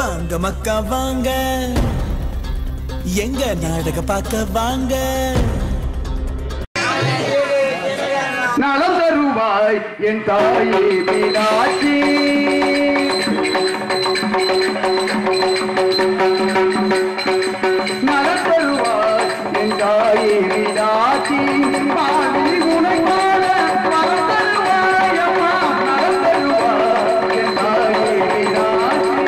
வாங்க மக்கா வாங்க எங்க நாடக பார்க்க வாங்க நலம் தருவாய் என் தாயே மீனாட்சி நலம் தருவாய் என் தாயே மீனாட்சி பாடி உனக்கான நலம் தருவாய் அம்மா நலம் தருவாய் என் தாயே மீனாட்சி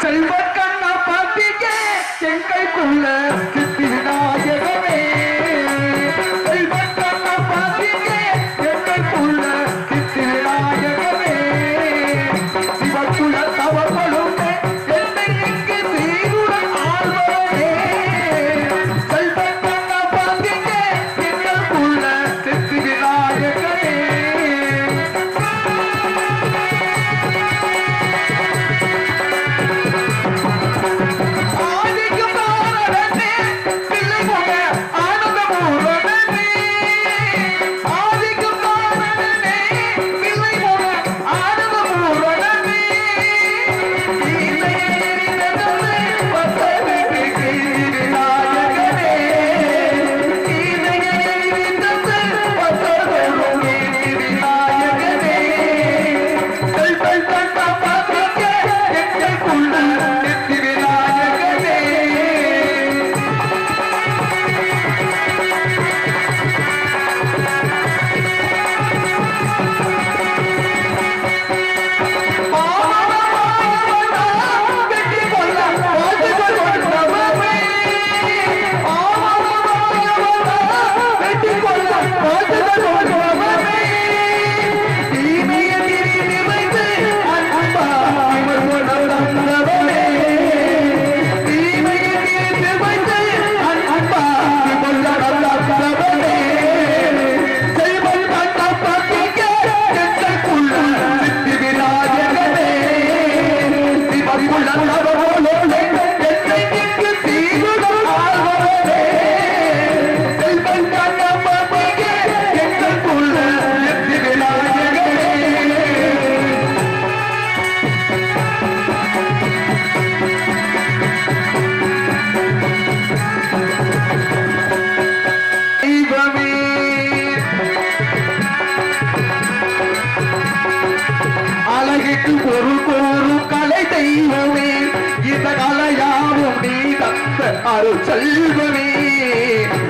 செல்வக்கண்ணா பாட்டிக்கே செங்கைக்குள்ள சித்தி விநாயகமே செல்வக்கண்ணா பாட்டிக்கே செங்கைக்குள்ள சித்தி விநாயகமே சிவக்குள்ள தவறுமே என்னை இங்கு சீருடன் ஆழ்வரே செல்வக்கண்ணா பாட்டிக்கே செங்கைக்குள்ள சித்தி விநாயகமே பொருள் கூறும் கலை தெய்வமே இந்த கலையாவும் நீ தந்த அருள் செல்வமே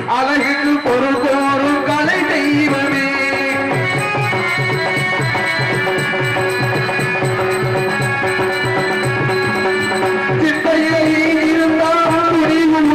அழகுக்கு பொருள் கூறும் கலை தெய்வமே சிந்தையிலே இருந்தால் துணிவும்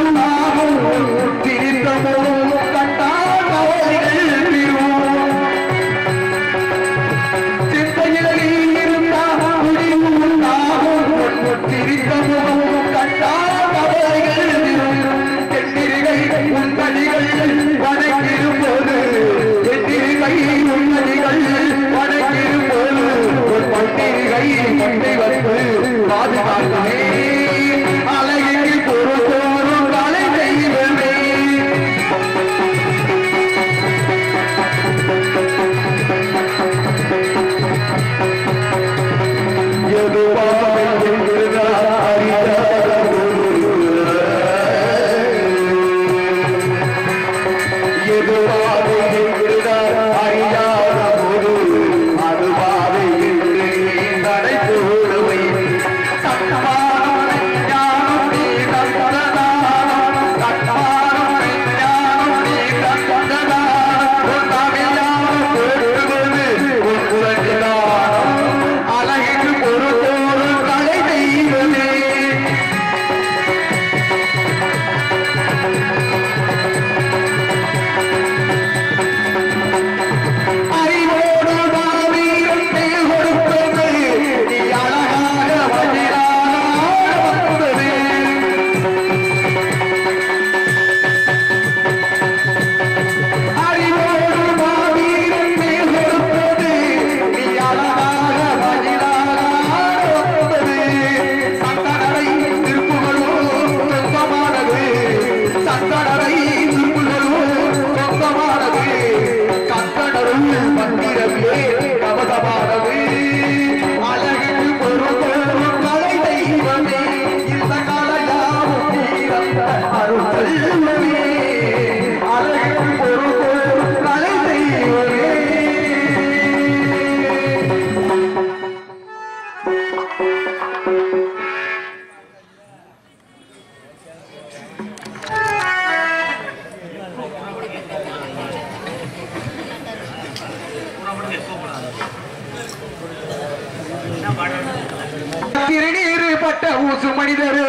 திருநீரு பட்ட ஊசு மனிதர்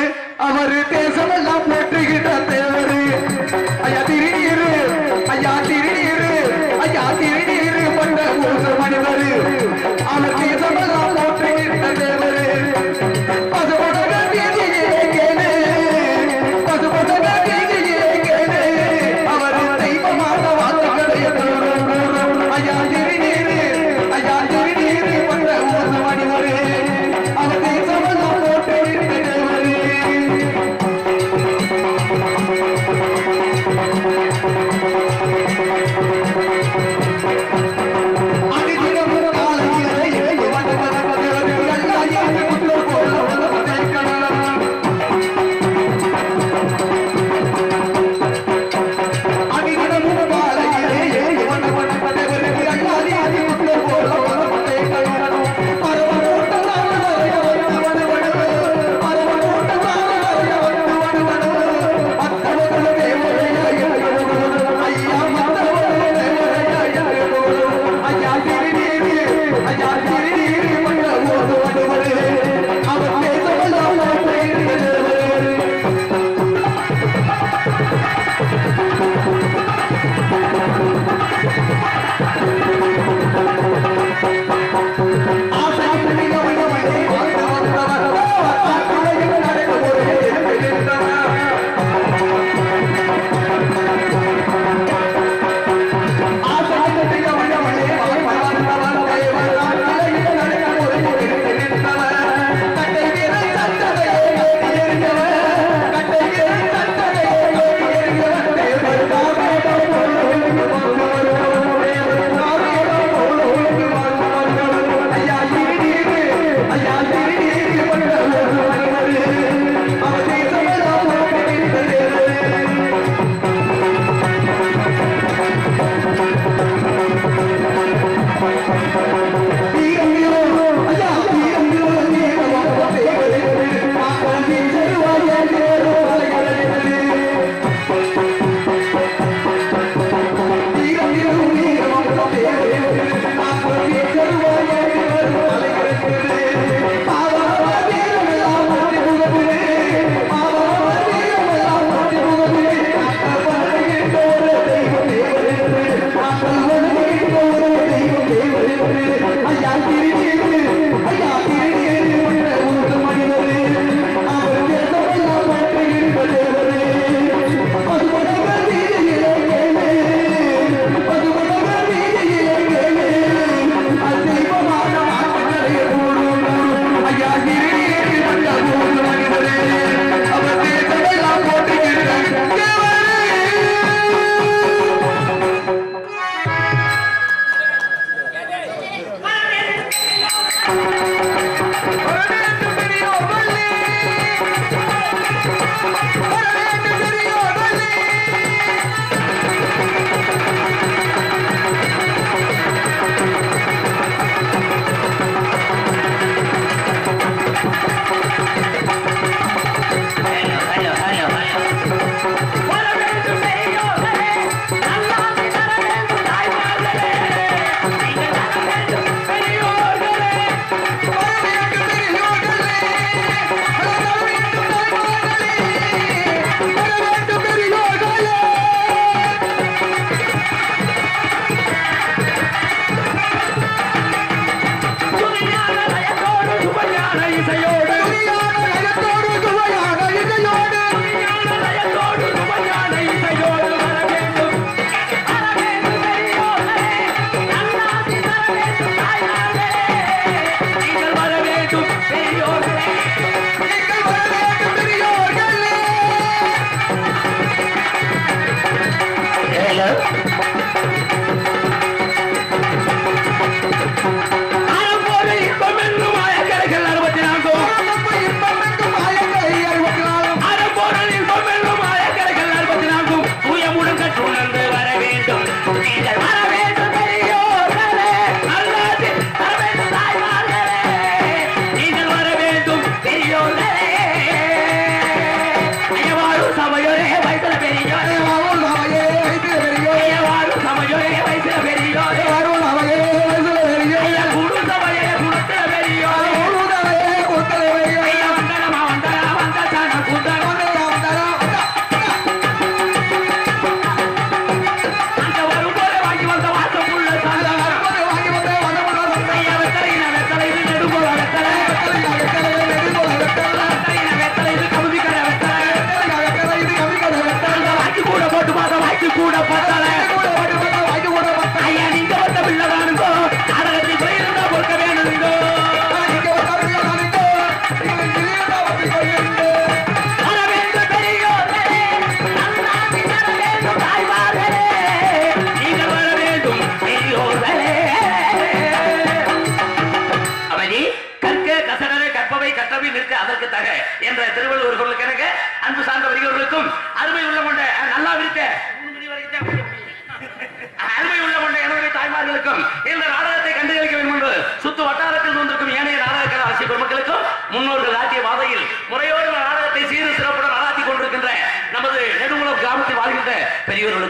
அவரு தேசமெல்லாம் போற்றுகின்ற தேவரு ஐயா திருநீரு ஐயா திருநீரு ஐயா திருநீரு பட்ட ஊசு மனிதர் அவர் தேசமெல்லாம் போற்றுகின்ற தேவரு பசுபொட்டக வீதியிலே கேளு பசுபொட்டக வீதியிலே கேளு அவர் தெய்வமான வாக்குகளை ஐயா திருநீரு பட்ட ஊசு மனிதர் அவர் தேசமெல்லாம் போற்றுகின்ற தேவரு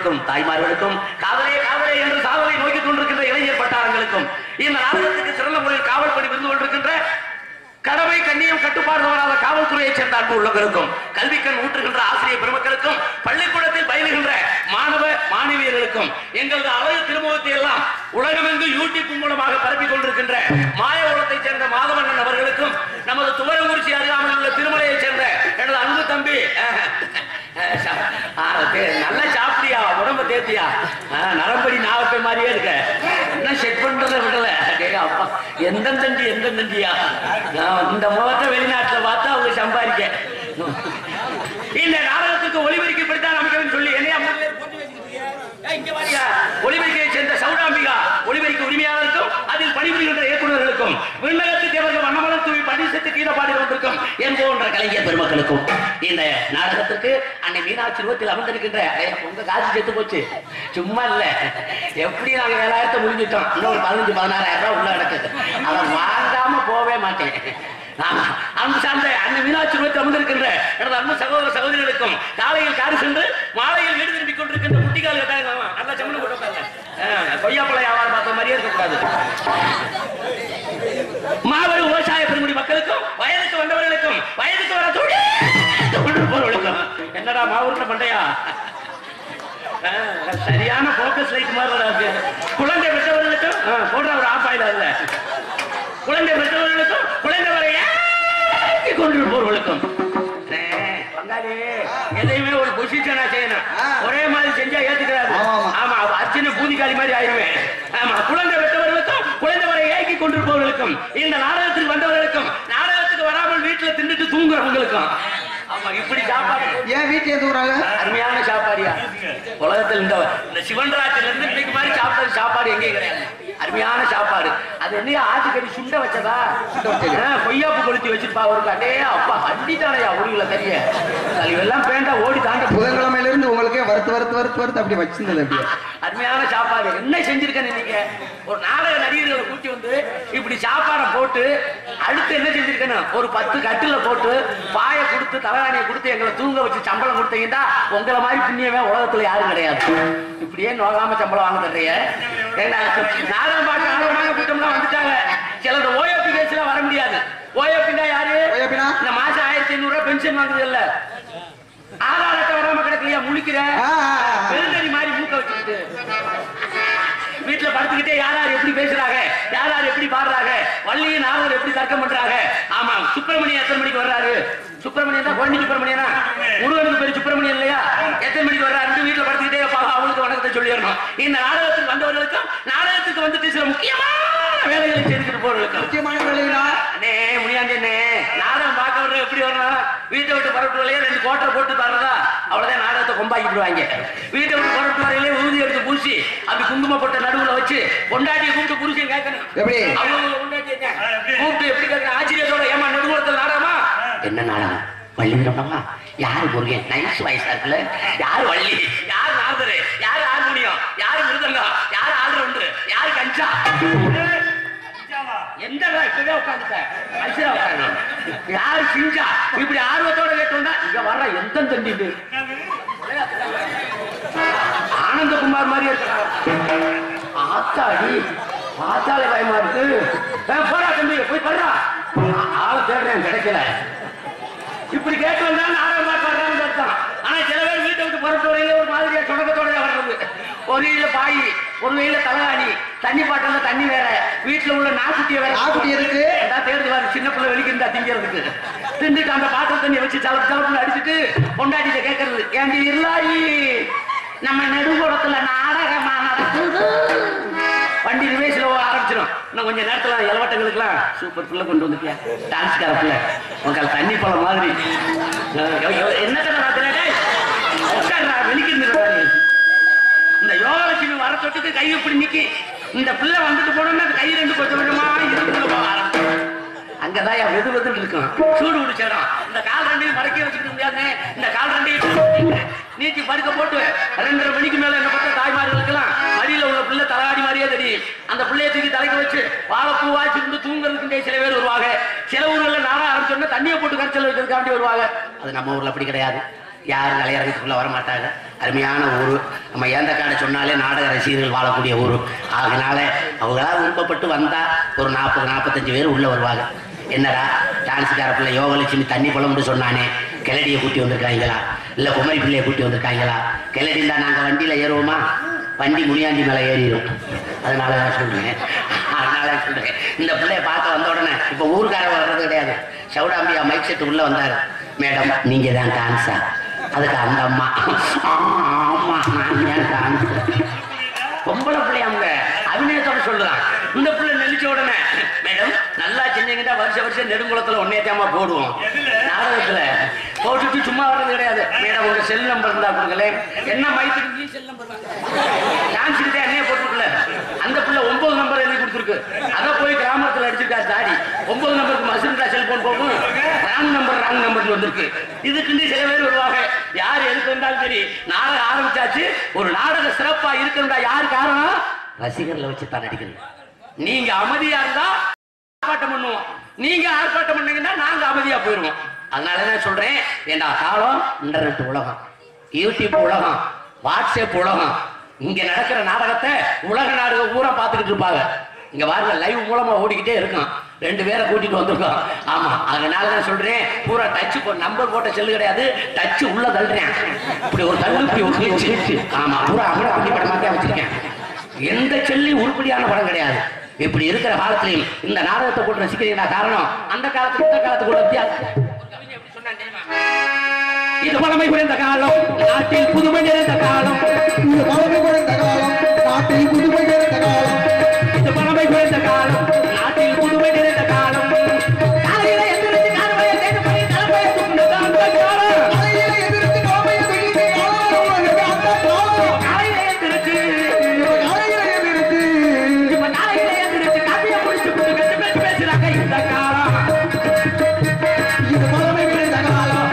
பெற்றோர்களுக்கும் தாய்மார்களுக்கும் காதலே காதலே என்று சாதனை நோக்கி கொண்டிருக்கின்ற இளைஞர் பட்டாளங்களுக்கும் இந்த நாடகத்துக்கு சிறந்த முறையில் காவல் பணி இருந்து கொண்டிருக்கின்ற கடமை கண்ணியம் கட்டுப்பாடு வராத காவல்துறையைச் சேர்ந்த அன்பு உள்ளவர்களுக்கும் கல்விக்கண் ஊற்றுகின்ற ஆசிரியர் பெருமக்களுக்கும் பள்ளிக்கூடத்தில் பயிலுகின்ற மாணவ மாணவியர்களுக்கும் எங்களது அழகு திருமுகத்தை எல்லாம் உலகமெங்கு யூடியூப் மூலமாக பரப்பிக் கொண்டிருக்கின்ற மாயவளத்தைச் சேர்ந்த மாதவண்ணன் அவர்களுக்கும் நமது துவரங்குறிச்சி அருகாமையில் உள்ள திருமலையைச் சேர்ந்த எனது அன்பு தம்பி நல்ல சாப்பிடியா உடம்ப தேத்தியா நரம்படி நாவப்பை மாதிரியே இருக்க என்ன செட் பண்றத விடல அப்பா எந்த தண்டியா இந்த முகத்தை வெளிநாட்டுல பார்த்தா அவங்க சம்பாதிக்க இந்த நாடகத்துக்கு ஒளிபெருக்கப்படுத்தான் அமைக்கணும்னு சொல்லி என்னையா ஒளிபெருக்கையை சேர்ந்த சௌடாம்பிகா ஒளிபெருக்க உரிமையாளருக்கும் அதில் பணிபுரிகின்ற இயக்குநர்களுக்கும் விண்ணகத்துக்கு அவர்கள் வண்ணமலம் தூவி பரிசத்து கீழப்பாடி கொண்டிருக்கும் என்போன்ற கலைஞர் பெருமக்களுக்கும் இந்த நாடகத்திற்கு அன்னை மீனாட்சி ரூபத்தில் அமர்ந்திருக்கின்ற உங்க காசு செத்து போச்சு சும்மா இல்ல எப்படி நாங்க 7,000 முடிஞ்சிட்டோம் இன்னொரு 15,000-16,000 ரூபாய் உள்ள நடக்குது அதை வாங்காம போவே மாட்டேன் அன்பு சார்ந்த அன்னை மீனாட்சி ரூபத்தில் அமர்ந்திருக்கின்ற எனது அன்பு சகோதர சகோதரிகளுக்கும் காலையில் காடு சென்று மாலையில் வீடு திரும்பிக் கொண்டிருக்கின்ற குட்டிகால் கேட்டாங்க நல்லா சம்மணம் போட்டாங்க கொய்யாப்பழ வியாபாரம் பார்த்த மாதிரியே இருக்கக்கூடாது மாபெரும் விவசாய பெருங்குடி மக்களுக்கும் வயதுக்கு வந்தவர்களுக்கும் வயதுக்கு வர தொழில்களுக்கும் என்னடா மாவட்ட பண்டையா சரியான போக்கஸ் லைட் மாதிரி குழந்தை பெற்றவர்களுக்கும் போடுற ஒரு ஆப்பாயில இல்ல குழந்தை பெற்றவர்களுக்கும் குழந்தை வரைய கொண்டிருப்பவர்களுக்கும் எதையுமே ஒரு பொசிஷனா செய்யணும் ஒரே மாதிரி செஞ்சா ஏத்துக்கிறாரு ஆமா அர்ச்சனை பூதிகாலி மாதிரி ஆயிருவேன் ஆமா குழந்தை பெற்றவர்களுக்கும் குழந்தை வரை ஏக்கி கொண்டிருப்பவர்களுக்கும் இந்த நாடகத்துக்கு வந்தவர்களுக்கும் நாடகத்துக்கு வராமல் வீட்டுல தின்னுட்டு தூங்குறவங்களுக்கும் ஆமா இப்படி சாப்பாடு ஏன் வீட்டுல தூங்குறாங்க அருமையான சாப்பாடியா உலகத்தில் இந்த சிவன்ராத்திரில இருந்து இன்னைக்கு மாதிரி சாப்பாடு எங்கேயும் கிடையாது அருமையான சாப்பாடு அது என்ன ஆட்டுக்கறி சுண்ட வச்சதா கொய்யாப்பு கொளுத்தி வச்சிருப்பா ஒரு அடே அப்பா அண்டிட்டானையா ஊருல தெரிய எல்லாம் பேண்டா ஓடி தாண்ட புதன்கிழமையில இருந்து உங்களுக்கே வறுத்து அப்படி வச்சிருந்தது அப்படி அருமையான சாப்பாடு என்ன செஞ்சிருக்கேன்னு நீங்க ஒரு நாடக நடிகர்களை கூட்டி வந்து இப்படி சாப்பாடை போட்டு அடுத்து என்ன செஞ்சிருக்கணும் ஒரு 10 கட்டில போட்டு பாய கொடுத்து தலைவாணியை கொடுத்து எங்களை தூங்க வச்சு சம்பளம் கொடுத்தீங்கன்னா உங்களை மாதிரி புண்ணியமே உலகத்துல யாரும் கிடையாது இப்படியே நோகாம சம்பளம் வாங்க தர்றீங்க நாடகம் பார்க்க ஆர்வமாக கூட்டம்லாம் வந்துட்டாங்க சில ஓயோபி கேஸ்ல வர முடியாது ஓயோபின்னா யாரு இந்த மாசம் 1,500 ரூபாய் பென்ஷன் வாங்குது இல்ல ஆதார் அட்டை வராம கிடக்கலையா முழிக்கிற பெருந்தறி மாதிரி மூக்க வச்சுக்கிட்டு வீட்டுல படுத்துக்கிட்டே யார் எப்படி பேசுறாங்க யார் எப்படி பாடுறாங்க வள்ளியும் நாவல் எப்படி தர்க்கம் பண்றாங்க ஆமா சுப்பிரமணியம் எத்தனை மணிக்கு வர்றாரு சுப்பிரமணியன் தான் குழந்தை சுப்பிரமணியனா முருகனுக்கு பேரு சுப்பிரமணியன் இல்லையா எத்தனை மணிக்கு வர்றாரு வீட்டுல படுத்துக்கிட்டே அவங்களுக்கு வணக்கத்தை சொல்லிடணும் இந்த நாடகத்துக்கு வந்தவர்களுக்கும் நாடகத்துக்கு வந்துட்டு சில முக்கியமான வேலைகளை செய்துக்கிட்டு போறவர்களுக்கும் முக்கியமான வேலைகளா முடியாண்டே நாடகம் பார்க்க வர்றது எப்படி வரணும் வீட்டை விட்டு புறப்பட்டு வரையிலே 2 கோட்டை போட்டு தர்றதா அவ்வளவுதான் நாடகத்தை கொம்பாக்கிடுவாங்க வீட்டை விட்டு புறப்பட்டு வரையிலே ஊதி எடுத்து பூசி அப்படி குங்கும போட்ட நடுவுல வச்சு பொண்டாட்டியை கூப்பிட்டு புருஷன் கேட்கணும் எப்படி அவங்க பொண்டாட்டியை கூப்பிட்டு எப்படி கேட்கணும் ஆச்சரியத்தோட ஏமா நடுவுலத்தில் நாடகமா என்ன நாடகம் வள்ளி விடமா யாரு முருகன் நைஸ் வயசா இருக்குல்ல யாரு வள்ளி யாரு நாதரு யாரு ஹார்மோனியம் யாரு மிருதங்கம் யாரு ஆல்ரவுண்டர் யாரு கஞ்சா எந்த இப்பவே உட்காந்துட்டேன் யாரு சிஞ்சா இப்படி ஆர்வத்தோட கேட்டோம்னா இங்க வர்ற எந்த தண்டிட்டு ஆனந்தகுமார் மாதிரி இருக்கிறார் ஆத்தாடி ஆத்தாலே பயமா இருக்கு போடா தம்பி போய் படுறா ஆளை தேடுறேன் கிடைக்கல இப்படி கேட்டு வந்தா நாடகம் பார்க்க வர்றான்னு அர்த்தம் ஆனா சில பேர் வீட்டை விட்டு புறப்பட்டு வரையில ஒரு மாதிரியா தொடக்கத்தோட வர்றது ஒரு கையில பாய் ஒரு கையில தலைகாணி தண்ணி பாட்டில தண்ணி வேற வீட்டுல உள்ள நாக்குட்டிய வேற நாக்குட்டி இருக்கு தேர்ந்து வர சின்ன பிள்ளை வெளிக்கிருந்தா திங்கிறதுக்கு திண்டுட்டு அந்த பாத்திர தண்ணி வச்சு சலப்புல அடிச்சுட்டு பொண்டாட்டிட்ட கேட்கறது ஏண்டி இல்லாயி நம்ம நெடுங்கோடத்துல நாடகமா நடக்குது வண்டி ரிவேஸ்ல ஆரம்பிச்சிடும் இன்னும் கொஞ்சம் நேரத்துல இளவட்டங்களுக்குலாம் சூப்பர் பிள்ளை கொண்டு வந்துட்டியா டான்ஸ் கார பிள்ளை உங்க தண்ணி பழம் மாதிரி என்ன வெளிக்கிறது இந்த யோகலட்சுமி வர தொட்டுக்கு கை எப்படி நிக்கி இந்த பிள்ளை வந்துட்டு போனோம்னா கை 2 கொஞ்சம் கொஞ்சமா இருந்து ஆரம்பிச்சு அங்கதான் வெது வெதுன்னு இருக்கும் சூடு பிடிச்சிடும் இந்த கால் 2 மடக்கி வச்சுக்க முடியாது இந்த கால் 2 நீட்டி படுக்க போட்டு 2:30 மணிக்கு மேல என்ன பண்ற தாய்மார்களுக்கெல்லாம் மடியில உள்ள பிள்ளை தலையாடி மாதிரியே தெரியும் அந்த பிள்ளைய தூக்கி தலைக்க வச்சு வாழைப்பூ வாய்ச்சிருந்து தூங்குறதுக்கு சில பேர் வருவாங்க சில ஊர்ல நாடா ஆரம்பிச்சோன்னா தண்ணியை போட்டு கரைச்சல் வைக்கிறதுக்காண்டி வருவாங்க அது நம்ம ஊர்ல அப்படி கிடையாது யாரும் கலையரங்கத்துக்குள்ள வர மாட்டாங்க. அருமையான ஊர். நம்ம ஏந்தக்காடை சொன்னாலே நாடக ரசிகர்கள் வாழக்கூடிய ஊர். அதனால அவங்களாம் விருப்பப்பட்டு வந்தா ஒரு 40-45 பேர் உள்ள வருவாங்க. என்னடா டான்ஸுக்கார பிள்ளை யோகலட்சுமி தண்ணி குழம்புன்னு சொன்னானே, கிளடியை கூட்டி வந்திருக்காங்களா இல்லை குமரி பிள்ளையை கூட்டி வந்திருக்காங்களா? கிளடி இருந்தால் நாங்கள் வண்டியில் ஏறுவோமா? வண்டி முனியாண்டி மேலே ஏறிடும். அதனால தான் சொல்கிறேன். இந்த பிள்ளைய பார்க்க வந்த உடனே இப்போ ஊருக்கார வர்றது கிடையாது. சவுடாம்பியா மைக் செட்டு உள்ளே வந்தார். மேடம் நீங்கள் தான் டான்ஸா? அதுக்கு அந்த அம்மா ஆமாம் நான் ஏன் டான்ஸ். பொம்பளை பிள்ளையாங்க அபிநயத்தோட சொல்லுறான். இந்த பிள்ளை நெளிச்ச உடனே மேடம் நல்லா செஞ்சீங்கன்னா வருஷம் நெடுங்குளத்தில் ஒன்னேத்தாமா போடுவோம். நாடகத்துல போட்டுட்டு சும்மா வர்றது கிடையாது. மேடம் உங்க செல் நம்பர் இருந்தா கொடுக்கல. என்ன மைத்துக்கு நீ செல் நம்பர் டான்ஸ் கிட்டே என்னைய போட்டுருக்கல. அந்த பிள்ளை 9 நம்பர் எழுதி கொடுத்துருக்கு. அதை போய் கிராமத்தில் அடிச்சிருக்கா தாடி. 9 நம்பருக்கு மசிந்தா செல்போன் போகும். ராங் நம்பர் வந்திருக்கு. இதுக்கு சில பேர் வருவாங்க. யார் எதுக்கு வந்தாலும் சரி நாடகம் ஆரம்பிச்சாச்சு. ஒரு நாடக சிறப்பா இருக்குன்றா யாரு காரணம்? ரசிகர்களை வச்சு தான் நடிக்கணும். நீங்க அமைதியா இருந்தா ஆர்ப்பாட்டம் பண்ணுவோம். நீங்க ஆர்ப்பாட்டம் பண்ணீங்கன்னா நாங்க அமைதியா போயிருவோம். அதனாலதான் சொல்றேன், ஏண்டா காலம் இன்டர்நெட் உலகம், யூடியூப் உலகம், வாட்ஸ்அப் உலகம். இங்க நடக்கிற நாடகத்தை உலக நாடகம் பூரா பார்த்துக்கிட்டு இருப்பாங்க. இங்க பாருங்க லைவ் மூலமா ஓடிக்கிட்டே இருக்கும். 2 பேரை கூட்டிட்டு வந்திருக்கோம். ஆமா, அதனாலதான் சொல்றேன் பூரா டச் நம்பர் போட்ட செல்லு கிடையாது. டச் உள்ள தள்ளுறேன். இப்படி ஒரு தள்ளு, இப்படி ஒரு கிழிச்சு. ஆமா, பூரா அமர பண்ணி படமாத்தே வச்சிருக்கேன். எந்த செல்லையும் உருப்படியான படம் கிடையாது. இப்படி இருக்கிற காலத்திலையும் இந்த நாடகத்தை போட்டு ரசிக்கிறீங்களா? காரணம் அந்த காலத்துக்கு இந்த காலத்துக்குள்ள வித்தியாசம். இது பழமை குறைந்த காலம், நாட்டில் புதுமை நிறைந்த காலம். இது பழமை குறைந்த காலம், நாட்டில் புதுமை நிறைந்த காலம். இது பழமை குறைந்த காலம், நாட்டில் புதுமை நிறைந்த காலம். காலையில எந்திரிச்சு காலமையை தேடி போய் தலைமையை தூக்குனது அந்த காலம். காலையில எந்திரிச்சு காலமையை தூக்கி அந்த காலம். காலையில எந்திரிச்சு இப்ப காலையில எந்திரிச்சு காப்பியை குடிச்சு பேசுறாங்க இந்த காலம். இது பழமை குறைந்த காலம்.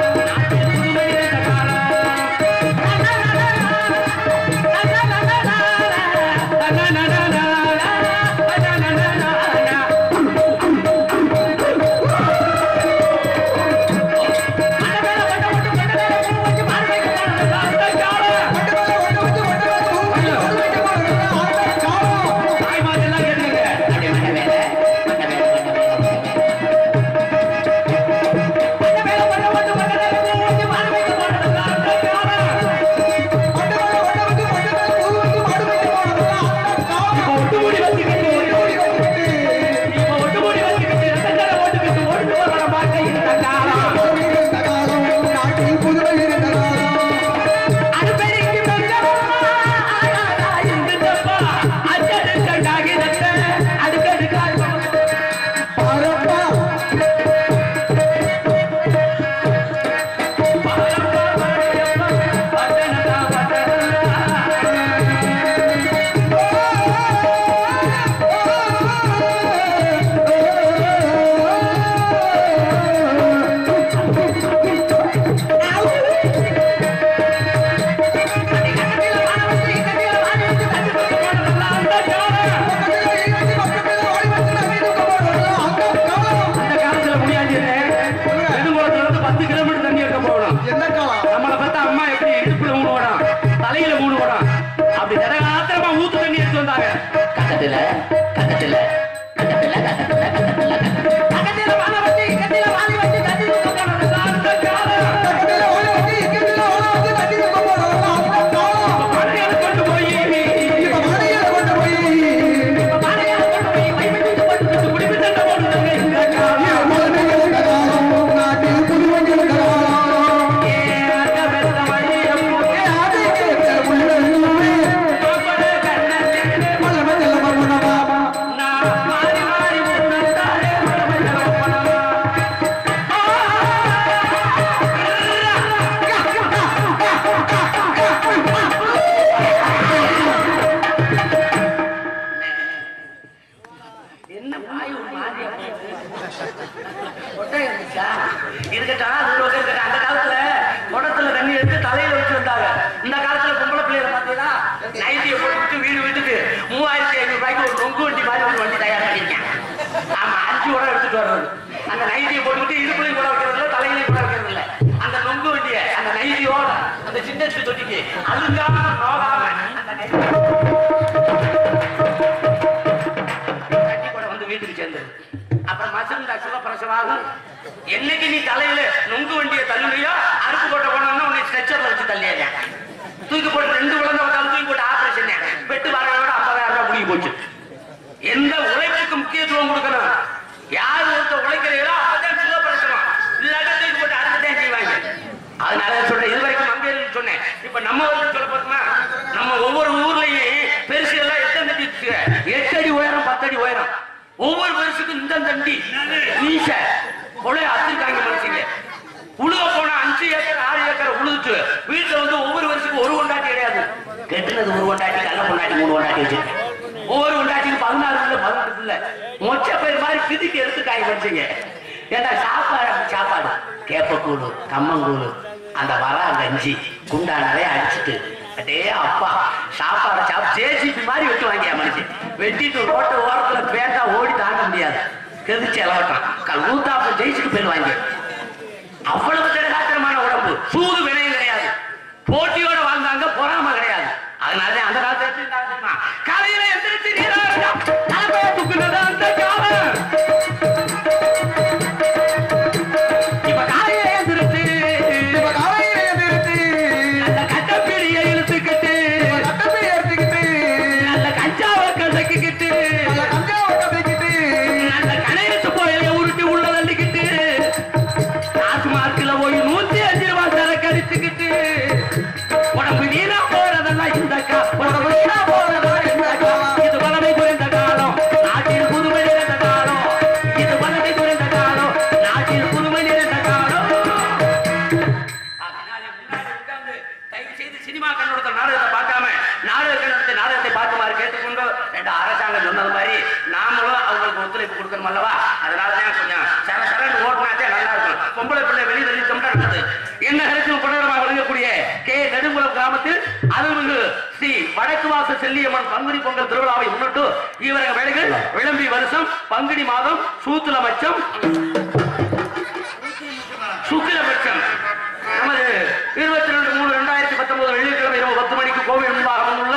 அந்த நைட்டியை போட்டுக்கிட்டு இடுப்புலையும் கூட வைக்கிறது இல்லை, தலையிலையும் கூட வைக்கிறது இல்லை. அந்த நொங்கு வண்டியை அந்த நைட்டியோட சின்ன தொட்டிக்கு அதுக்காக நோகாம அந்த கட்டி கூட வந்து வீட்டுக்கு சேர்ந்தது. அப்புறம் மசிருந்தா சுகப்பிரசவாகும். என்னைக்கு நீ தலையில நொங்கு வண்டியை தள்ளுறியோ அறுப்பு போட்ட போனோம்னா உன்னை ஸ்ட்ரெச்சர்ல வச்சு தள்ளியாங்க. தூக்கி போட்டு 2 குழந்தை தூக்கி போட்டு ஆபரேஷன் பெட்டு வாரோட 50,000 ரூபாய் முடிவு போச்சு. எந்த உழைப்புக்கு முக்கியத்துவம் கொடுக்கணும், யார் ஒருத்தர் உழைக்கிறீங்களோ அப்பதான் சுகப்பிரசவம், இல்லாட்டா தூக்கி போட்டு அறுக்கத்தான் செய்வாங்க. அதனால சொல்றேன், இது வரைக்கும் மங்கையர்கள் சொன்னேன். இப்ப நம்ம ஊருக்கு சொல்ல போறோம்னா நம்ம ஒவ்வொரு ஊர்லயும் பெருசு எல்லாம் எத்தனை தண்டி 8 அடி உயரம் 10 அடி உயரம். ஒவ்வொரு பெருசுக்கும் இந்த தண்டி மீச கொலை அத்திருக்காங்க மனுஷங்க. உழுக போனா 5 ஏக்கர் 6 ஏக்கர் உழுதுட்டு வீட்டுல வந்து ஒவ்வொரு வருஷத்துக்கு ஒரு கொண்டாட்டி கிடையாது. கெட்டுனது ஒரு கொண்டாட்டி, கள்ள கொண்டாட்டி 3 கொண்டாட்டி வச்சிருக்கேன். ஒவ்வொரு கொண்டாட்டிக்கு 16 பிள்ளை 18 பிள்ளை மொச்ச பேர் மாதிரி பிதிக்கு எடுத்துக்காங்க மனுஷங்க. ஏன்னா சாப்பாடு கேப்பக்கூழு கம்மங்கூழு அந்த வரா கஞ்சி குண்டா நிறைய அடிச்சுட்டு அடே அப்பா சாப்பாடை ஜேசிபி மாதிரி வெட்டுவாங்க மனுஷன். வெட்டிட்டு ரோட்ட ஓரத்துல பேட்டா ஓடி தாண்ட முடியாது, கெதிச்சு இலவட்டம் ஊத்தாப்ப ஜெயிச்சுட்டு போயிடுவாங்க. அவ்வளவு திடகாத்திரமான உடம்பு, சூது வினையும் கிடையாது, போட்டியோட வாழ்ந்தாங்க, பொறாம கிடையாது. அதனால அந்த காலத்துல காலையில எந்திரிச்சு தூக்குனது அந்த காலம். இப்ப காலையில எந்திரிச்சு அந்த கட்டப்பீடியை இழுத்துக்கிட்டு நல்ல கஞ்சாவை கசக்கிக்கிட்டு அந்த கணையத்து போயில உருட்டி உள்ள தள்ளிக்கிட்டு டாஸ்மார்க்ல போய் 105 ரூபாய் சரக்கு அடிச்சுக்கிட்டு உடம்பு வீணா போறதெல்லாம் இந்த உடம்பு வீணா போறதெல்லாம் இந்த இது பலமை குறைந்த காலம், நாட்டில் புதுமை நிறைந்த காலம். இது பலமை குறைந்த காலம், நாட்டில் புதுமை நிறைந்த காலம். தயவு செய்து சினிமா கண்ணோட நாடகத்தை பார்க்காம நாடக கண்ணோட நாடகத்தை பார்க்குமாறு கேட்டுக்கொண்டு அரசாங்கம் சொன்னது மாதிரி நாமளும் அவங்களுக்கு ஒத்துழைப்பு கொடுக்கணும் அல்லவா. அதனாலதான் கொஞ்சம் சரண்டு ஓட்டினாதே நல்லா இருக்கும். பொம்பளை பிள்ளை வெளியே வெளியிட்டோம்னா நல்லது. என்ன கருத்து புனரமாக விளங்கக்கூடிய கே நெடுங்குளம் கிராமத்தில் அருள்மிகு ஸ்ரீ வடக்கு வாச செல்லியம்மன் பங்குனி பொங்கல் திருவிழாவை முன்னிட்டு இவரக வேலைகள் விளம்பி வருஷம் பங்குனி மாதம் சூத்திரபட்சம் நமது 22/3/2019 வெள்ளிக்கிழமை இரவு 10 மணிக்கு கோவில் முன்பாக உள்ள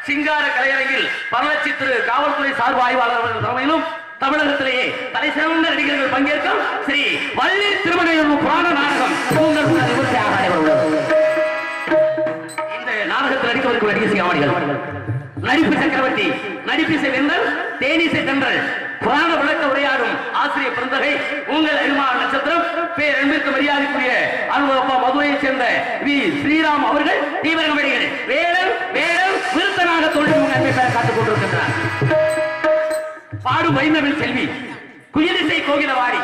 சிங்கார கலையரங்கில் பரலட்சி திரு காவல்துறை சார்பு ஆய்வாளர்கள் தலைமையிலும் தமிழகத்திலேயே தலை சிறந்த நடிகர்கள் பங்கேற்கும் ஸ்ரீ வள்ளி திருமண புராண நாடகம் இந்த நாடகத்தில் நடிக்கவிருக்கும் நடிகை சிகாமணிகள் நடிப்பு சக்கரவர்த்தி, நடிப்பிசை வெந்தல், தேனிசை தென்றல், புராண விளக்க உரையாடும் ஆசிரியர் பிறந்தகை உங்கள் அருமா நட்சத்திரம் பேரன்பிற்கு மரியாதைக்குரிய அனுபவப்பா மதுரையைச் சேர்ந்த வி ஸ்ரீராம் அவர்கள் தீவிரம் வேடுகள் வேடம் விருத்தனாக தொழில் காத்துக் கொண்டிருக்கின்றார். பாடும் வைணவன் செல்வி குயிலிசை கோகிலவாடி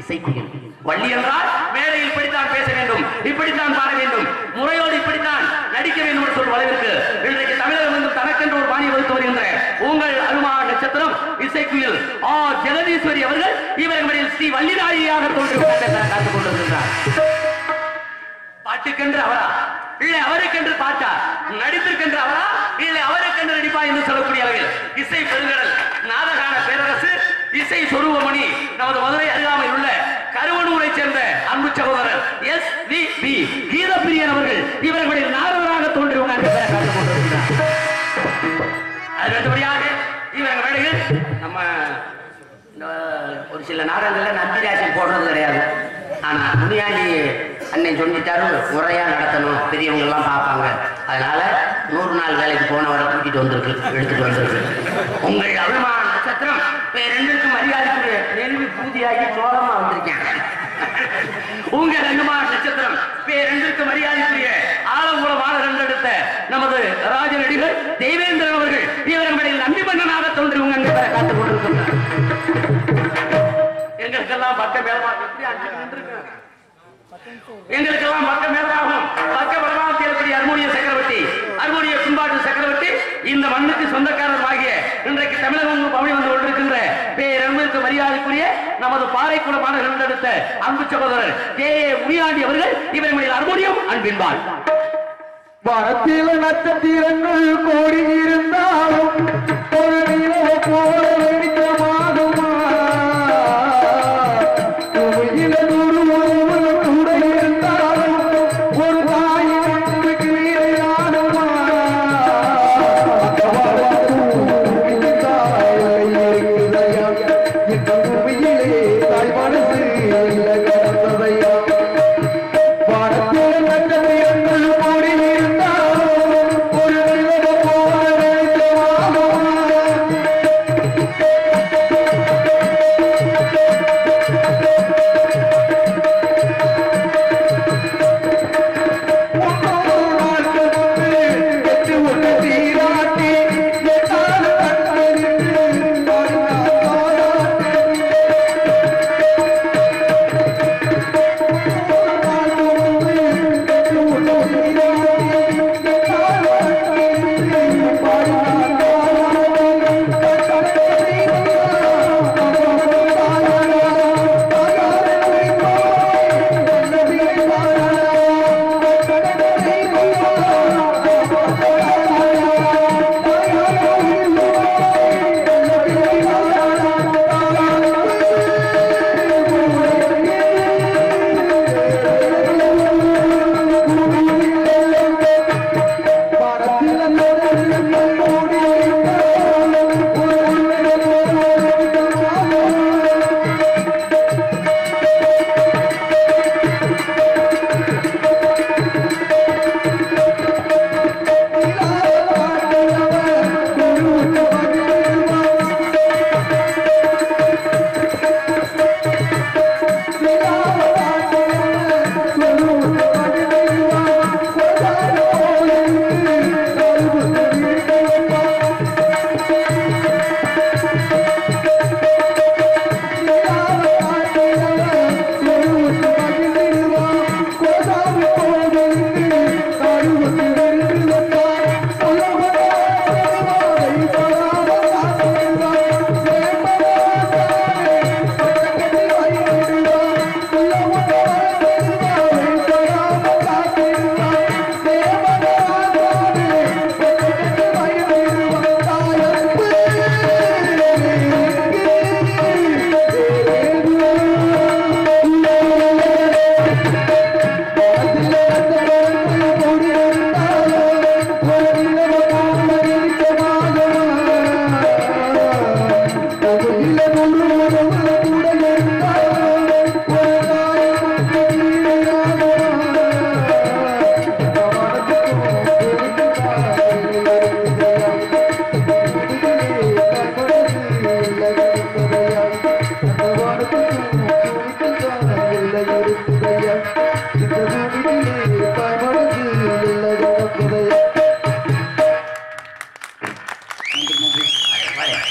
இசைக்குயில் வள்ளி என்றால் மேடையில் இப்படித்தான் பேச வேண்டும், இப்படித்தான் பாட வேண்டும், முறையோடு இப்படித்தான் நடிக்க வேண்டும் என்று சொல்லும் அளவிற்கு இன்றைக்கு தமிழகம் வந்து தனக்கென்று ஒரு பாணியை வகுத்து வருகின்ற உங்கள் அருமா நட்சத்திரம் இசைக்குயில் ஜெகதீஸ்வரி அவர்கள் இவர்கள் ஸ்ரீ வள்ளிராயியாக காத்துக் கொண்டிருக்கின்றார். பாட்டுக்கென்று அவரா இல்லை அவருக்கென்று பாட்டா, நடிப்பிற்கென்று அவரா இல்லை அவருக்கென்று நடிப்பா என்று சொல்லக்கூடிய அளவில் இசை பெருங்கடல் நாடகான பேரரசு இசை சொரூபமணி நமது மதுரை அருகாமையில் உள்ள கருவனூரை சேர்ந்த அன்பு சகோதரர் SVB கீதப்பிரியன் அவர்கள் இவர்களின் நாரதராக தோன்றி காத்துக் கொண்டிருக்கிறார். அடுத்தபடியாக இவர்கள் வேலைகள் நம்ம ஒரு சில நாடகங்கள்ல நம்பிராசி போடுறது கிடையாது. ஆனா முனியாண்டி அண்ணன் சொல்லிட்டாரு முறையா நடத்தணும், பெரியவங்க எல்லாம் பார்ப்பாங்க. அதனால 100 நாள் வேலைக்கு போனவரை கூட்டிட்டு எடுத்துட்டு வந்திருக்கு. உங்கள் அபிமான நட்சத்திரம் ரெண்டுக்கும் மரியாதைக்குரிய கேள்வி பூஜையாகி சோழமா வந்திருக்கேன். உங்க அபிமான நட்சத்திரம் ரெண்டுக்கு மரியாதைக்குரிய ஆலங்குளமான ரெண்டெடுத்த நமது ராஜ நடிகர் தேவேந்திரன் அவர்கள் இவர்களில் நம்பி மன்னனாக தோன்றி உங்க காத்துக் கொண்டிருக்கிறார். எங்களுக்கெல்லாம் பக்க மேலமாக எங்களுக்கெல்லாம் பக்க மேலமாகும் பக்க பலமாக தேவைப்படிய அர்மோனிய சக்கரவர்த்தி, அர்மோனிய பின்பாட்டு சக்கரவர்த்தி, இந்த மண்ணுக்கு சொந்தக்காரர் ஆகிய இன்றைக்கு தமிழகம் பவனி வந்து கொண்டிருக்கின்ற பேரன்பிற்கு மரியாதைக்குரிய நமது பாறைக்குளமான இரண்டெடுத்த அன்பு சகோதரர் KA முனியாண்டி அவர்கள் இவர்களில் அர்மோனியம் அன்பின்பால். வாரத்தில் நட்சத்திரங்கள் கோடி இருந்தாலும் ஒரு நிலவு போல வெளிச்சமாகுமா, கூட இருந்தாலும் ஒரு தாயின்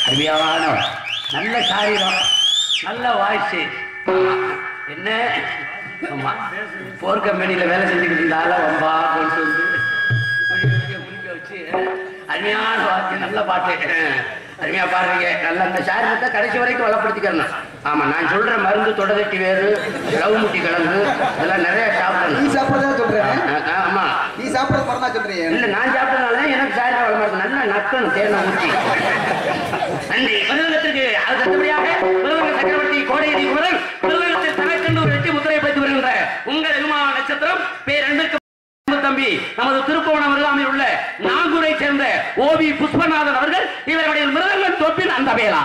அருமையான நல்ல சாரீரம், நல்ல வாய்ஸ். என்ன ஆமா போர் கம்பெனியில வேலை செஞ்சுக்கிட்டு இருந்தால வம்பா கொண்டு வந்து குளிக்க வச்சு அருமையான வார்த்தை, நல்ல பாட்டு, அருமையா பாடுறீங்க. நல்ல அந்த சாரீரத்தை கடைசி வரைக்கும் வளப்படுத்திக்கிறேன். ஆமா, நான் சொல்ற மருந்து தொடதட்டி வேறு, ரவுமுட்டி கிழங்கு இதெல்லாம் நிறைய சாப்பிடணும். நீ சாப்பிடறதா சொல்றேன். ஆமா, நீ சாப்பிடறது மறந்தா சொல்றீங்க. இல்ல நான் சாப்பிட்டதுனால எனக்கு சாரீரம் வளமாருக்கு. நல்லா நக்கணும் தேனை ஊற்றி. நன்றி. மிருதங்கத்திற்கு அது தத்துபடியாக மிருதங்க சக்கரவர்த்தி கோடையதி குமரன் மிருதங்கத்தில் தனக்கென்று ஒரு வெற்றி முத்திரையை பதித்து வருகின்ற உங்கள் விமான நட்சத்திரம் பேரன்பிற்கு தம்பி நமது திருப்பவனம் அருகாமையில் உள்ள நாகூரை சேர்ந்த ஓவி புஷ்பநாதன் அவர்கள் இவருடைய மிருதங்கம் தொப்பில் அந்த வேளா.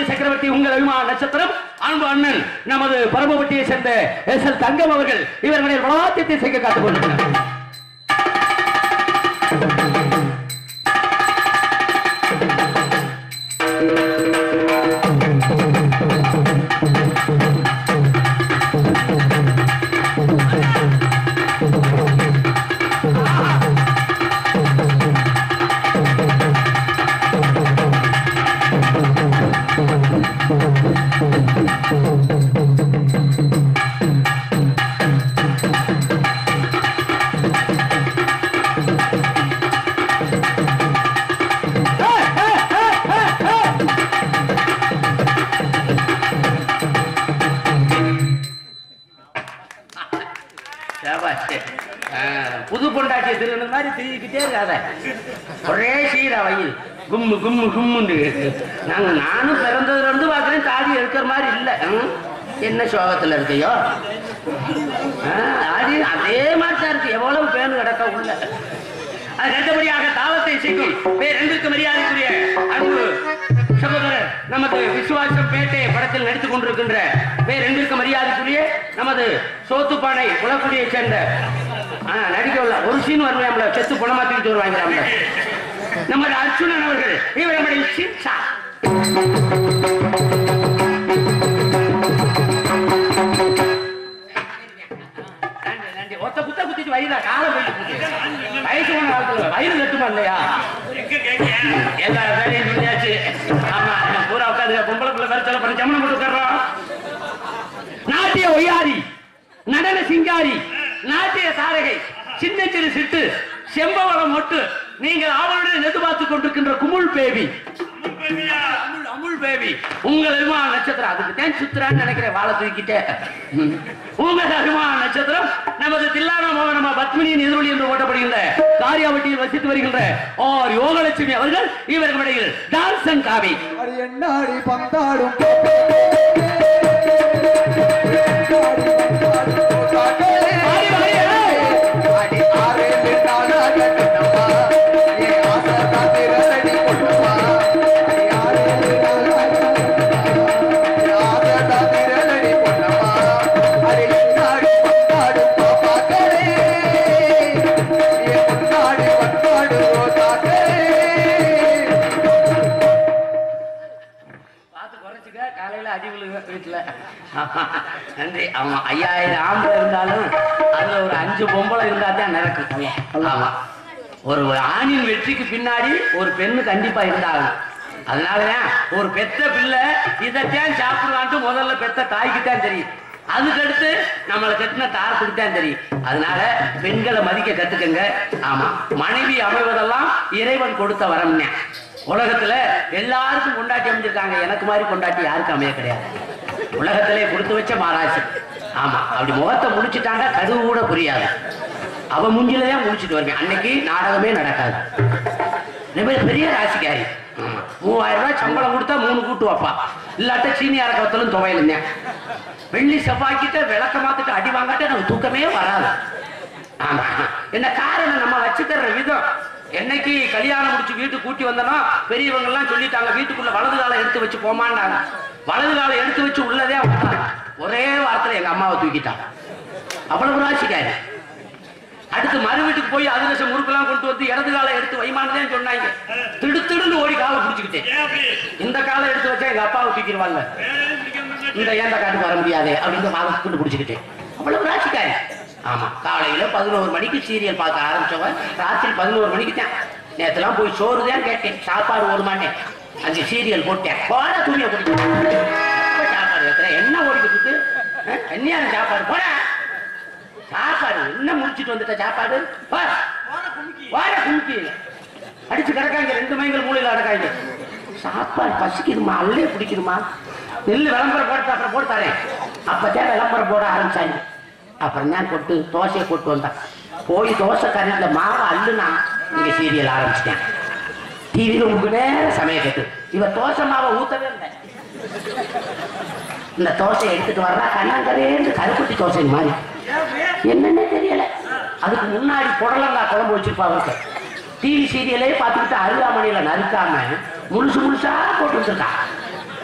சக்கரவர்த்தி உங்கள் அபிமான நட்சத்திரம் அன்பு அண்ணன் நமது பரமபட்டியை சேர்ந்த எஸ்.எல். தங்கம் அவர்கள் இவர்களை வளாத்தியத்தை செய்ய காத்துக் கொண்டிருக்கிறார். புது பொண்டாட்டிய திருந்த மாதிரி திருக்கிட்டே இருக்காத, ஒரே சீரா வயல் கும்மு கும்மு கும்முண்டு. நானும் பிறந்ததுல இருந்து பாக்குறேன், தாடி எடுக்கிற மாதிரி இல்ல. என்ன சோகத்துல இருக்கையோ அதே மாதிரி தான் இருக்கு. எவ்வளவு பேனு கிடக்க உள்ள. அது ரெண்டபடியாக தாளத்தை செய்யும் ரெண்டுக்கு மரியாதைக்குரிய அன்பு சகோதரர் நமது விசுவாசம் பேட்டை படத்தில் நடித்துக் கொண்டிருக்கின்ற ரெண்டிற்கு மரியாதைக்குரிய நமது சோத்துப்பானை குளக்குடியை சேர்ந்த நடிக்க உள்ள ஒரு சீன் வருவாங்கள, செத்து பணமாத்திட்டு வருவாங்க நமது அர்ச்சுனன் அவர்கள். இவர் நம்முடைய சின்சா ஒத்த குத்த குத்திட்டு வயிறா காலம் போயிட்டு வயசு போன காலத்துல வயிறு கட்டுமா இல்லையா? எல்லா வேலையும் முடிஞ்சாச்சு. ஆமா, பூரா உட்காந்து பொம்பளை பிள்ளை வேற பண்ணி ஜமனம் போட்டு உட்கார்றோம். நாட்டிய ஒய்யாரி, நடன சிங்காரி, நாட்டிய தாரகை, சின்ன சிறு சிட்டு, செம்பவளம் மொட்டு, நீங்கள் அவளுடன் எதிர்பார்த்துக் கொண்டிருக்கின்ற குமுள் பேபி கூல் பேபி உங்கள் அபிமான நட்சத்திரம் அதுக்கு தான் சுத்துறான்னு நினைக்கிறேன் வாழை தூக்கிட்டே. உங்கள் அபிமான நட்சத்திரம் நமது தில்லான மோகனமா பத்மினியின் எதிரொலி என்று ஓட்டப்படுகின்ற காரியாவட்டியில் வசித்து வருகின்ற ஆர் யோகலட்சுமி அவர்கள் இவர்கள் இடையில் டான்ஸ் அண்ட் காவி என்னாடி பந்தாடும் வீட்டுல நன்றி. ஆமா 5000 ஆம்பளை இருந்தாலும் அதுல ஒரு 5 பொம்பளை இருந்தா தான் நடக்கும். ஆமா ஒரு ஆணின் வெற்றிக்கு பின்னாடி ஒரு பெண்ணு கண்டிப்பா இருந்தாலும் அதனாலதான் ஒரு பெத்த பிள்ளை இதைத்தான் சாப்பிடுவான்ட்டு முதல்ல பெத்த தாய்க்கு தான் தெரியும். அதுக்கடுத்து நம்மளை கட்டின தாரத்துக்கு தான் தெரியும். அதனால பெண்களை மதிக்க கத்துக்கங்க. ஆமா மனைவி அமைவதெல்லாம் இறைவன் கொடுத்த வரம்னே. உலகத்துல எல்லாருக்கும் கொண்டாட்டி அமைஞ்சிருக்காங்க, எனக்கு மாதிரி கொண்டாட்டி யாருக்கும் அமைய கிடையாது. உலகத்திலே கொடுத்து வச்ச மாராசி. ஆமா அப்படி முகத்தை முடிச்சுட்டாங்க கடுவு கூட புரியாது. அவ முஞ்சிலதான் முடிச்சுட்டு வருவேன். அன்னைக்கு நாடகமே நடக்காது. பெரிய ராசிக்காரி. 3000 ரூபாய் சம்பளம் கொடுத்தா 3 கூட்டு வைப்பா. இல்லாட்ட சீனி அறக்கவத்தலும் துவையில இருந்தேன். வெள்ளி செவ்வாய்க்கிட்ட விளக்க மாத்துட்டு அடி வாங்காட்ட எனக்கு தூக்கமே வராது. ஆமா என்ன காரணம் நம்ம வச்சுக்கிற விதம். என்னைக்கு கல்யாணம் முடிச்சு வீட்டுக்கு கூட்டி வந்தோம்னா பெரியவங்க எல்லாம் சொல்லிட்டாங்க வீட்டுக்குள்ள வலது காலை எடுத்து வச்சு போமான்னாங்க. வலது காலை எடுத்து வச்சு உள்ளதே ஒரே வாரத்துல எங்க அம்மாவை தூக்கிட்டாங்க. அவ்வளவு ராசிக்காரி. அடுத்து மறு வீட்டுக்கு போய் அதிரசம் முறுக்கெல்லாம் கொண்டு வந்து இடது காலை எடுத்து வைமானதே சொன்னாங்க. திடுத்திடுன்னு ஓடி காலை பிடிச்சுக்கிட்டேன். இந்த காலை எடுத்து வச்சா எங்க அப்பாவை தூக்கிடுவாங்க. இந்த ஏந்த காட்டுக்கு வர முடியாது அப்படின்னு கொண்டு பிடிச்சுக்கிட்டேன். அவ்வளவு ராசிக்காரி. ஆமா காலையில 11 மணிக்கு சீரியல் பார்க்க ஆரம்பிச்சவன் ராத்திரி 11 மணிக்கு தான். நேற்றுலாம் போய் சோறு தான் கேட்டேன், சாப்பாடு ஒரு மாட்டேன். அங்க சீரியல் போட்டேன். போட துணியை குடிக்க சாப்பாடு வைக்கிறேன். என்ன ஓடிக்கிட்டு கன்னியான சாப்பாடு போட சாப்பாடு என்ன முடிச்சுட்டு வந்துட்ட சாப்பாடு வார குமுக்கி அடிச்சு கிடக்காங்க. 2 மைங்கள் மூலையில அடக்காங்க. சாப்பாடு பசிக்குதுமா அல்லே பிடிக்குதுமா நெல் விளம்பரம் போட்டு அப்புறம் போட்டு தரேன். அப்பதான் விளம்பரம் போட ஆரம்பிச்சாங்க. அப்புறம் தான் கொட்டு தோசையை கொட்டு வந்தான். போய் தோசை கரையில மாவை அள்ளுனா இங்க சீரியல் ஆரம்பிச்சிட்டேன். டிவியில உங்களுக்கு நேரம் சமயம் கேட்டு இவ தோசை மாவை ஊத்தவே இல்லை. இந்த தோசையை எடுத்துட்டு வர்றா கண்ணாங்கரேன்னு கருப்பட்டி தோசை மாதிரி என்னன்னே தெரியல. அதுக்கு முன்னாடி புடலங்காய் குழம்பு வச்சிருப்பா. அவருக்கு டிவி சீரியலே பார்த்துக்கிட்டு அருகாமணியில நறுக்காம முழுசு முழுசா போட்டு வச்சிருக்கா.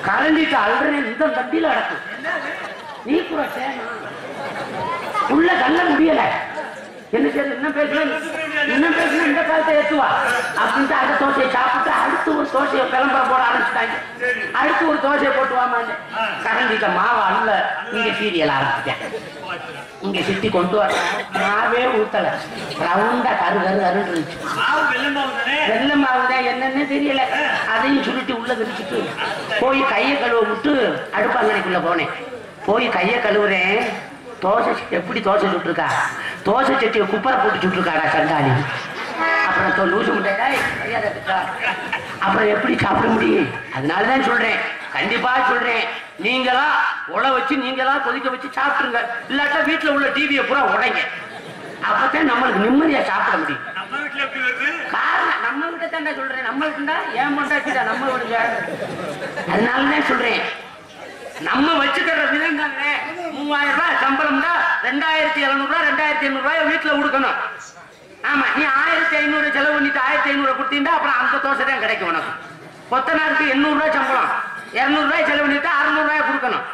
கரண்டிட்டு அல்றேன் இந்த தட்டியில அடக்கும். நீ கூட உள்ள கல்ல முடியல. என்ன செய்ய என்ன பேசுறேன் இந்த காலத்தை ஏற்றுவா அப்படின்ட்டு அந்த தோசையை சாப்பிட்டு அடுத்து ஒரு தோசையை விளம்பரம் போட ஆரம்பிச்சுட்டாங்க. அடுத்து ஒரு தோசையை போட்டு வாமாங்க. கரண்டிட்ட மாவா அல்ல இங்க சீரியல் ஆரம்பிச்சிட்டேன். இங்க சிட்டி கொண்டு வர மாவே ஊத்தல ரவுண்டா கரு இருந்துச்சு. வெள்ள மாவுதான் என்னன்னு தெரியல. அதையும் சுருட்டி உள்ள விரிச்சுட்டு போய் கையை கழுவ விட்டு அடுப்பாங்கனைக்குள்ள போனேன். போய் கையை கழுவுறேன். தோசை எப்படி தோசை சுட்டுருக்கா? தோசை சட்டியை குப்பரை போட்டு சுட்டுருக்காடா சண்டாளி. அப்புறம் லூசு முட்டை அப்புறம் எப்படி சாப்பிட முடியும்? அதனாலதான் சொல்றேன், கண்டிப்பா சொல்றேன், நீங்களா உழ வச்சு நீங்களா கொதிக்க வச்சு சாப்பிட்டுருங்க. இல்லாட்டா வீட்டுல உள்ள டிவியை பூரா உடைங்க. அப்பதான் நம்மளுக்கு நிம்மதியா சாப்பிட முடியும். காரணம் நம்ம கிட்ட தான் சொல்றேன். நம்மளுக்குண்டா ஏன் பண்ணாச்சுடா நம்ம விடுங்க. அதனாலதான் சொல்றேன், நம்ம வச்சுக்கிற விதம் தானே. 3000 ரூபாய் சம்பளம்னா 2700 ரூபாய் 2500 ரூபாய் வீட்டுல கொடுக்கணும். ஆமா நீ 1500 செலவு பண்ணிட்டு 1500 கொடுத்தீங்கன்னா அப்புறம் அந்த தோசை தான் கிடைக்கும் உனக்கு. கொத்தனாருக்கு 800 ரூபாய் சம்பளம் 200 ரூபாய் செலவு பண்ணிட்டு 600 ரூபாய் கொடுக்கணும்.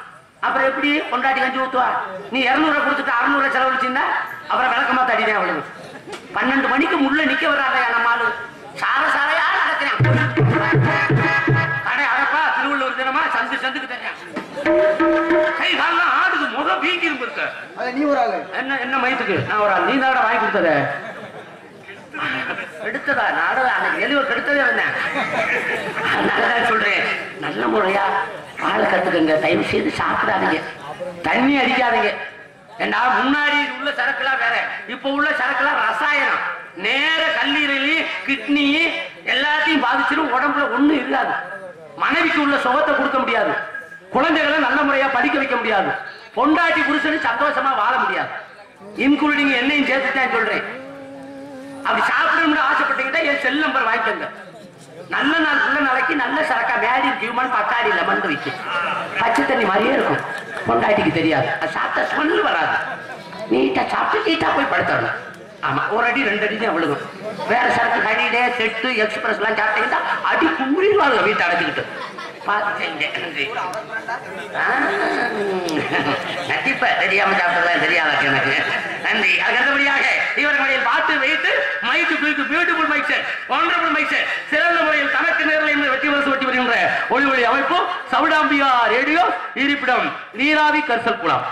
அப்புறம் எப்படி கொண்டாடி கஞ்சி ஊத்துவா? நீ 200 கொடுத்துட்டு 600 ரூபாய் செலவழிச்சிருந்தா அப்புறம் விளக்கமா தடிதான் அவளுக்கு. 12 மணிக்கு முள்ள நிக்க வர்றாங்க நம்ம ஆளு. சார சாரையா நடக்கிறேன். கடை அடப்பா திருவள்ளூர் தினமா சந்துக்கு தெரியும். கை காலம் ஆடுது முகம் வீங்கி இருக்க. நீ ஒரு ஆளு என்ன மயத்துக்கு நான் ஒரு ஆள். நீ தான் வாங்கி கொடுத்தத எடுத்ததா நாடகம் அன்னைக்கு எளிவ கெடுத்ததே வந்தேன். அதனாலதான் சொல்றேன், நல்ல முறையா ஆளை கத்துக்கங்க. தயவு செய்து சாப்பிடாதீங்க, தண்ணி அடிக்காதீங்க. ஏன்னா முன்னாடி உள்ள சரக்குலாம் வேற, இப்ப உள்ள சரக்குலாம் ரசாயனம். நேர கல்லீரலையும் கிட்னி எல்லாத்தையும் பாதிச்சிடும். உடம்புல ஒண்ணும் இருக்காது. மனைவிக்கு உள்ள சுகத்தை கொடுக்க முடியாது, குழந்தைகளை நல்ல முறையா படிக்க வைக்க முடியாது, பொண்டாட்டி புருஷனு சந்தோஷமா வாழ முடியாது. இன்க்ளூடிங் என்னையும் சேர்த்துதான் சொல்றேன். அப்படி சாப்பிடணும்னு ஆசைப்பட்டீங்கன்னா என் செல் நம்பர் வாங்கிக்கோங்க. நல்ல நாள் நல்ல நாளைக்கு நல்ல சரக்கா மேடி டியூமன் பக்காடி லெமன் வைக்கும், பச்சை தண்ணி மாதிரியே இருக்கும். பொண்டாட்டிக்கு தெரியாது, அது சாப்பிட்ட ஸ்மெல் வராது. நீட்டா சாப்பிட்டு நீட்டா போய் படுத்தணும். ஆமா, ஒரு அடி 2 அடி தான் விழுகும். வேற சரக்கு ஹனிடே செட்டு எக்ஸ்பிரஸ் எல்லாம் சாப்பிட்டீங்கன்னா அடி கும்பிடுவாங்க வீட்டை அடைச்சிக்கிட்டு. நட்டிப்ப தெரியாம சாப்பிட்டதான் தெரியாத எனக்கு. நன்றி. அடுத்தபடியாக இவர்களுடைய பாட்டு வைத்து மைக்கு beautiful mic set, wonderful mic set, சிறந்த முறையில் தனக்கு நேரில் வெற்றி வருகின்ற ஒளி அமைப்பு சவுடாம்பியா ரேடியோ, இருப்பிடம் நீராவி கர்சல் குளம்.